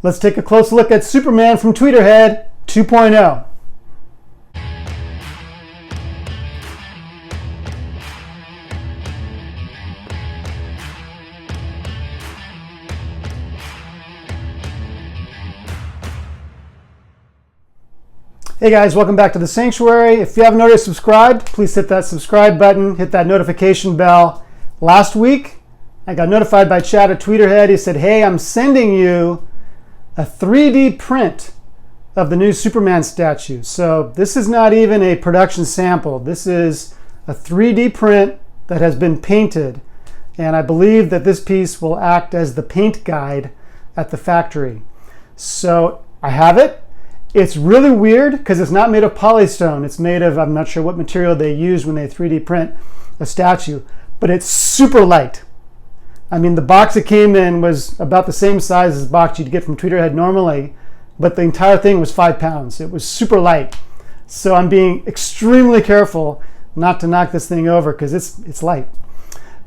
Let's take a close look at Superman from Tweeterhead 2.0. Hey guys, welcome back to the Sanctuary. If you haven't already subscribed, please hit that subscribe button, hit that notification bell. Last week, I got notified by Chad at Tweeterhead. He said, hey, I'm sending you a 3D print of the new Superman statue. So this is not even a production sample. This is a 3D print that has been painted. And I believe that this piece will act as the paint guide at the factory. So I have it. It's really weird because it's not made of polystone. It's made of, I'm not sure what material they use when they 3D print a statue, but it's super light. I mean, the box it came in was about the same size as the box you'd get from Tweeterhead normally, but the entire thing was 5 pounds. It was super light. So I'm being extremely careful not to knock this thing over because it's light.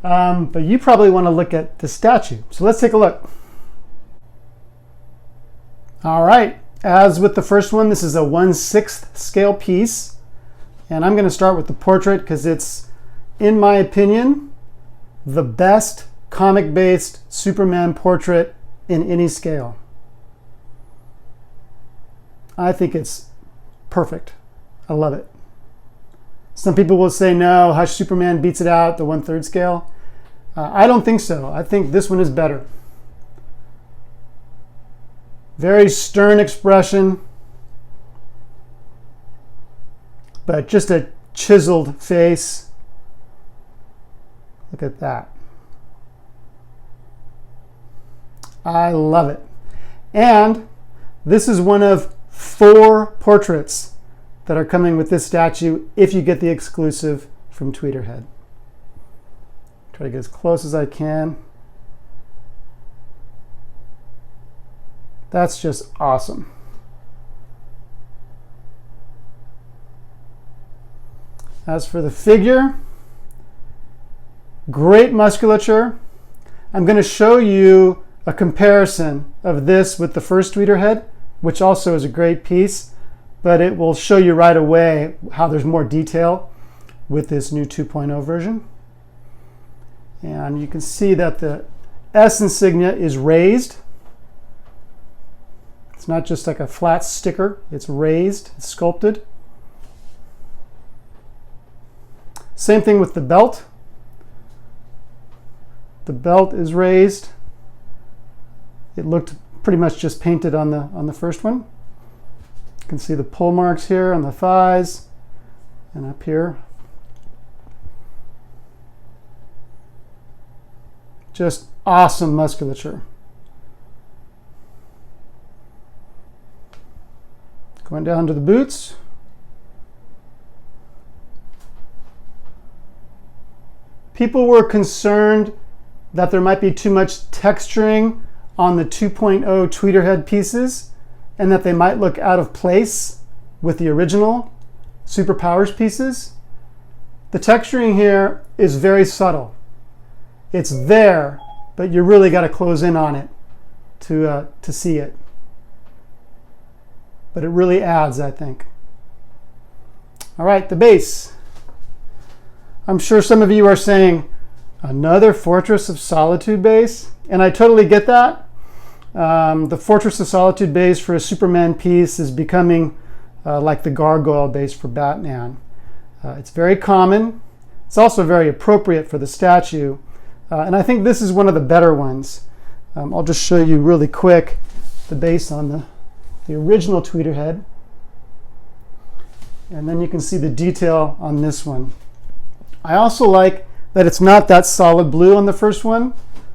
But you probably want to look at the statue. So let's take a look. All right. As with the first one, this is a 1/6 scale piece. And I'm going to start with the portrait because it's, in my opinion, the best comic-based Superman portrait in any scale. I think it's perfect. I love it. Some people will say, no, Hush Superman beats it out, the 1/3 scale. I don't think so. I think this one is better. Very stern expression, but just a chiseled face. Look at that. I love it. And this is one of 4 portraits that are coming with this statue if you get the exclusive from Tweeterhead. Try to get as close as I can. That's just awesome. As for the figure, great musculature. I'm going to show you a comparison of this with the first Tweeterhead, which also is a great piece, but it will show you right away how there's more detail with this new 2.0 version. And you can see that the S insignia is raised. It's not just like a flat sticker, it's raised, it's sculpted. Same thing with the belt. The belt is raised. It looked pretty much just painted on the first one. You can see the pull marks here on the thighs and up here. Just awesome musculature. Going down to the boots. People were concerned that there might be too much texturing on the 2.0 Tweeterhead pieces and that they might look out of place with the original Superpowers pieces. The texturing here is very subtle. It's there, but you really got to close in on it to see it. But it really adds, I think. All right, the base. I'm sure some of you are saying, another Fortress of Solitude base? And I totally get that. The Fortress of Solitude base for a Superman piece is becoming like the Gargoyle base for Batman. It's very common. It's also very appropriate for the statue. And I think this is one of the better ones. I'll just show you really quick the base on the original Tweeterhead. And then you can see the detail on this one. I also like that it's not that solid blue on the first one.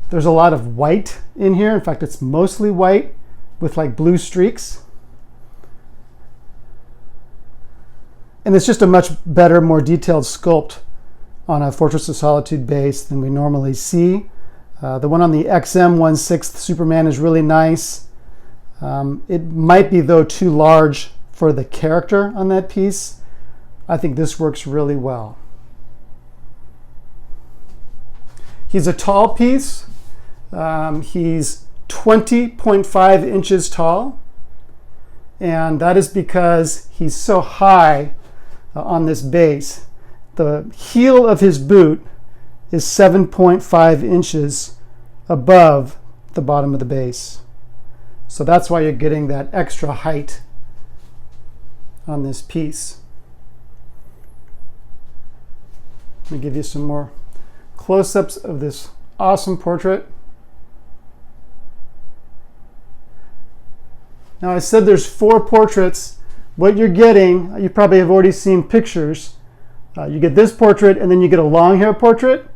There's a lot of white in here. In fact, it's mostly white with like blue streaks. And it's just a much better, more detailed sculpt on a Fortress of Solitude base than we normally see. The one on the XM 1/6 Superman is really nice. It might be, though, too large for the character on that piece. I think this works really well. He's a tall piece. He's 20.5 inches tall. And that is because he's so high on this base. The heel of his boot is 7.5 inches above the bottom of the base. So that's why you're getting that extra height on this piece. Let me give you some more close-ups of this awesome portrait. Now I said there's 4 portraits. What you're getting, you probably have already seen pictures. You get this portrait, and then you get a long hair portrait,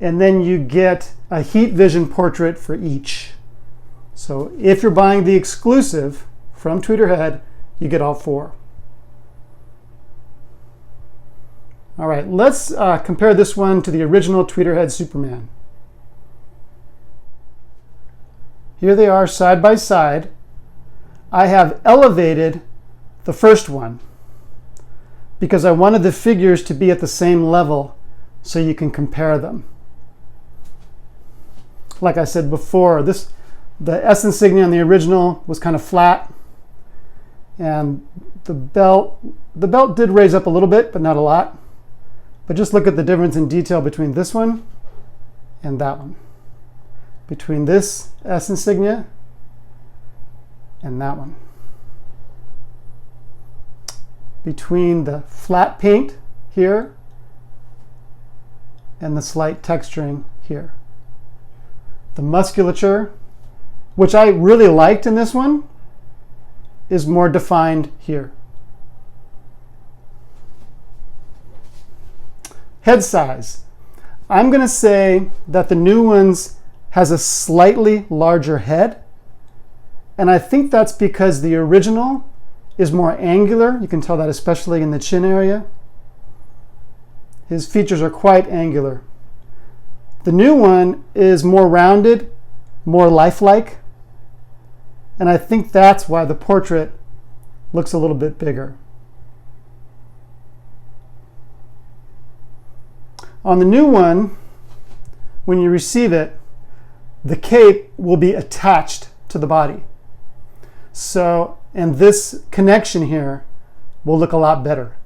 and then you get a heat vision portrait for each. So if you're buying the exclusive from Tweeterhead, you get all 4. All right, let's compare this one to the original Tweeterhead Superman. Here they are side by side. I have elevated the first one because I wanted the figures to be at the same level so you can compare them. Like I said before, the S insignia on the original was kind of flat, and the belt did raise up a little bit, but not a lot. But just look at the difference in detail between this one and that one. Between this S insignia and that one. Between the flat paint here and the slight texturing here. The musculature, which I really liked in this one, is more defined here. Head size. I'm going to say that the new ones has a slightly larger head, and I think that's because the original is more angular. You can tell that especially in the chin area. His features are quite angular. The new one is more rounded, more lifelike, and I think that's why the portrait looks a little bit bigger. On the new one, when you receive it, the cape will be attached to the body. So, and this connection here will look a lot better.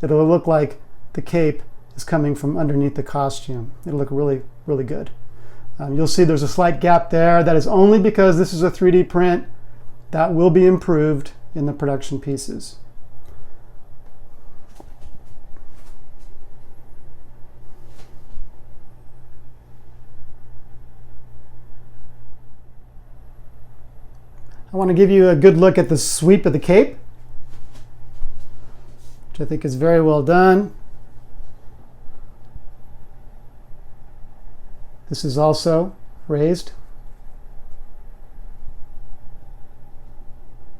It'll look like the cape is coming from underneath the costume. It'll look really, really good. You'll see there's a slight gap there. That is only because this is a 3D print. That will be improved in the production pieces. I want to give you a good look at the sweep of the cape, which I think is very well done. This is also raised.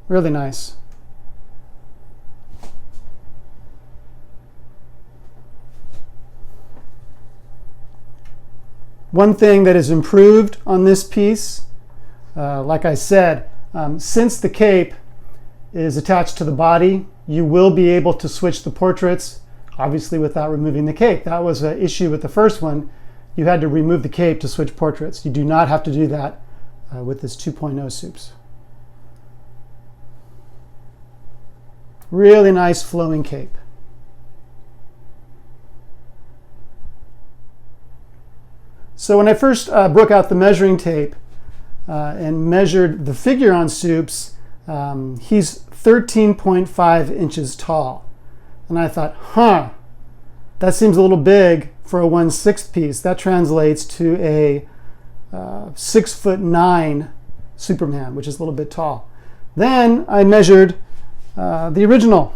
Really nice. One thing that is improved on this piece, like I said, since the cape is attached to the body, you will be able to switch the portraits, obviously without removing the cape. That was an issue with the first one. You had to remove the cape to switch portraits. You do not have to do that with this 2.0 Supes. Really nice flowing cape. So when I first broke out the measuring tape and measured the figure on Supes, he's 13.5 inches tall. And I thought, that seems a little big for a 1/6 piece. That translates to a 6'9" Superman, which is a little bit tall. Then I measured the original,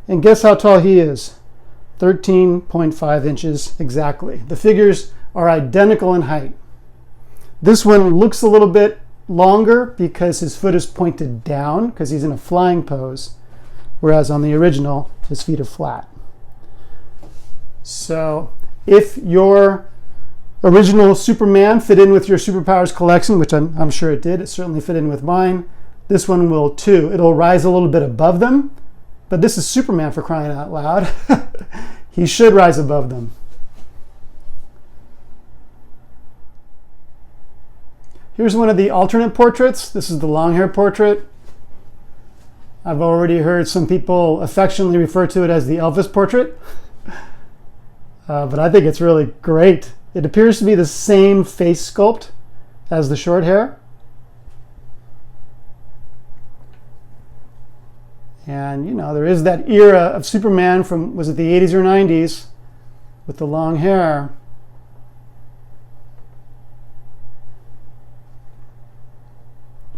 and guess how tall he is? 13.5 inches exactly. The figures are identical in height. This one looks a little bit longer because his foot is pointed down because he's in a flying pose, whereas on the original, his feet are flat. So if your original Superman fit in with your Superpowers collection, which I'm sure it did, it certainly fit in with mine, this one will too. It'll rise a little bit above them, but this is Superman, for crying out loud. He should rise above them. Here's one of the alternate portraits. This is the long hair portrait. I've already heard some people affectionately refer to it as the Elvis portrait. But I think it's really great. It appears to be the same face sculpt as the short hair. And, you know, there is that era of Superman from, was it the 80s or 90s, with the long hair.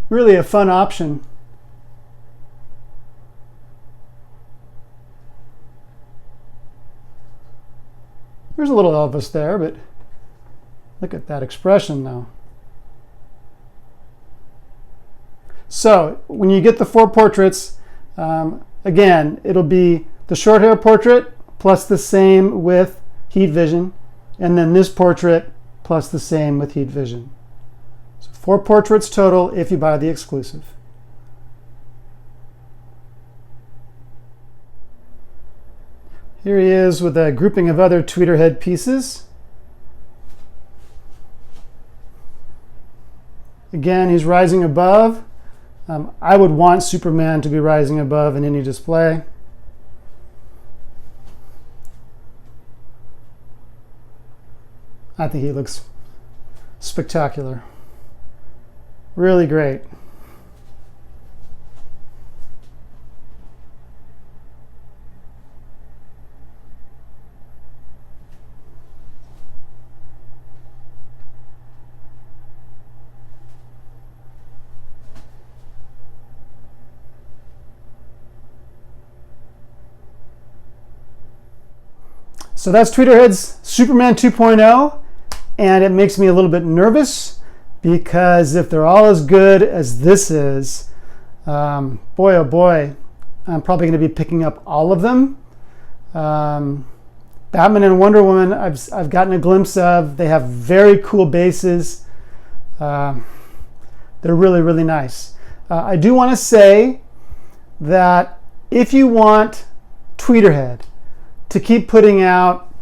Really a fun option. There's a little Elvis there, but look at that expression though. So when you get the 4 portraits, again, it'll be the short hair portrait plus the same with heat vision, and then this portrait plus the same with heat vision. So 4 portraits total if you buy the exclusive. Here he is with a grouping of other Tweeterhead pieces. Again, he's rising above. I would want Superman to be rising above in any display. I think he looks spectacular. Really great. So that's Tweeterhead's Superman 2.0, and it makes me a little bit nervous because if they're all as good as this is, boy oh boy, I'm probably going to be picking up all of them. Batman and Wonder Woman, I've gotten a glimpse of. They have very cool bases. They're really, really nice. I do want to say that if you want Tweeterhead to keep putting out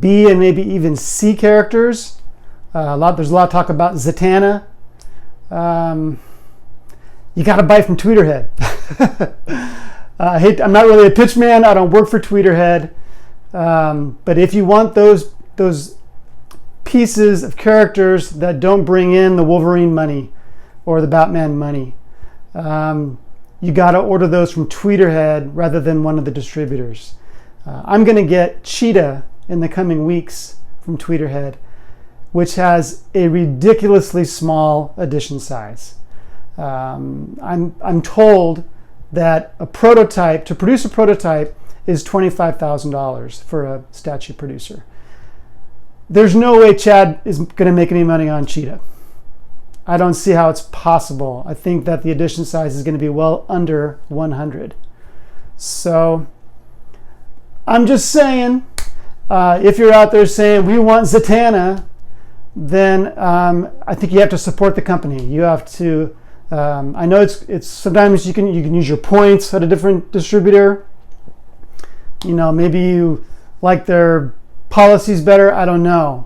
B and maybe even C characters, there's a lot of talk about Zatanna. You got to buy from Tweeterhead. I'm not really a pitch man. I don't work for Tweeterhead. But if you want those pieces of characters that don't bring in the Wolverine money or the Batman money, you got to order those from Tweeterhead rather than one of the distributors. I'm going to get Cheetah in the coming weeks from Tweeterhead, which has a ridiculously small edition size. I'm told that to produce a prototype is $25,000 for a statue producer. There's no way Chad is going to make any money on Cheetah. I don't see how it's possible. I think that the edition size is going to be well under 100. So I'm just saying, if you're out there saying we want Zatanna, then I think you have to support the company. You have to. I know it's sometimes you can use your points at a different distributor. You know, maybe you like their policies better. I don't know,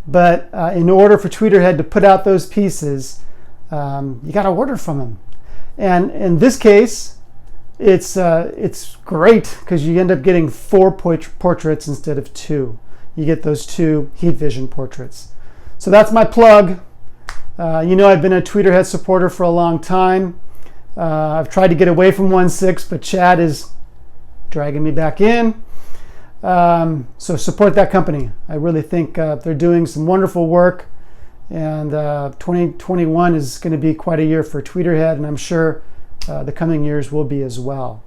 but in order for Tweeterhead to put out those pieces, you got to order from them. And in this case, it's great because you end up getting 4 portraits instead of 2. You get those 2 heat vision portraits. So that's my plug. You know, I've been a Tweeterhead supporter for a long time. I've tried to get away from 1.6, but Chad is dragging me back in. So support that company. I really think they're doing some wonderful work, and 2021 is going to be quite a year for Tweeterhead, and I'm sure the coming years will be as well.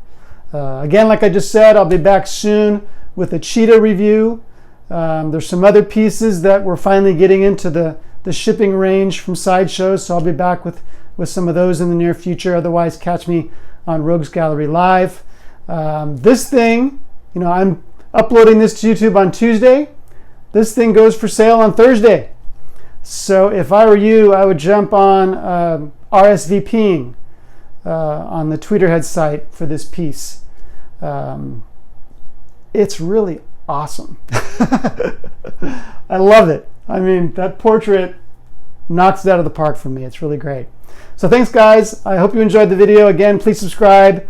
Again, like I just said, I'll be back soon with a Cheetah review. There's some other pieces that we're finally getting into the shipping range from Sideshows, so I'll be back with some of those in the near future. Otherwise, catch me on Rogues Gallery Live. This thing, you know, I'm uploading this to YouTube on Tuesday. This thing goes for sale on Thursday. So if I were you, I would jump on RSVPing on the Tweeterhead site for this piece. It's really awesome. I love it. I mean, that portrait knocks it out of the park for me. It's really great. So thanks, guys. I hope you enjoyed the video. Again, please subscribe.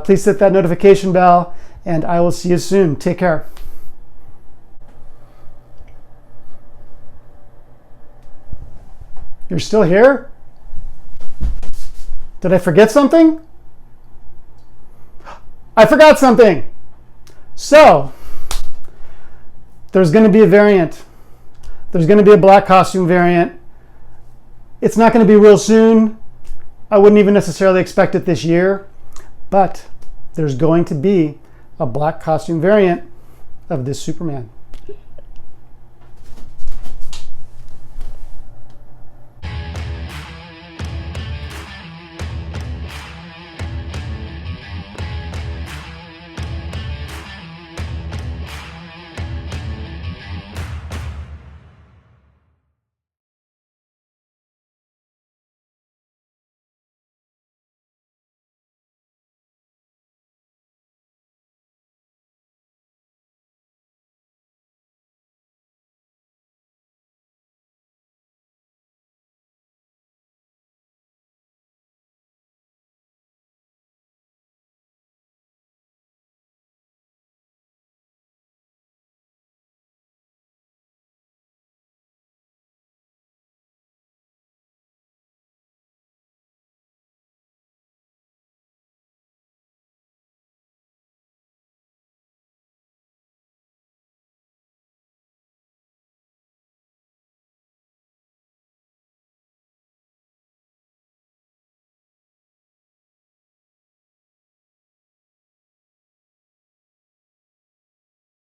Please hit that notification bell, and I will see you soon. Take care. You're still here? Did I forget something? I forgot something. So, there's going to be a variant. There's going to be a black costume variant. It's not going to be real soon. I wouldn't even necessarily expect it this year, but there's going to be a black costume variant of this Superman.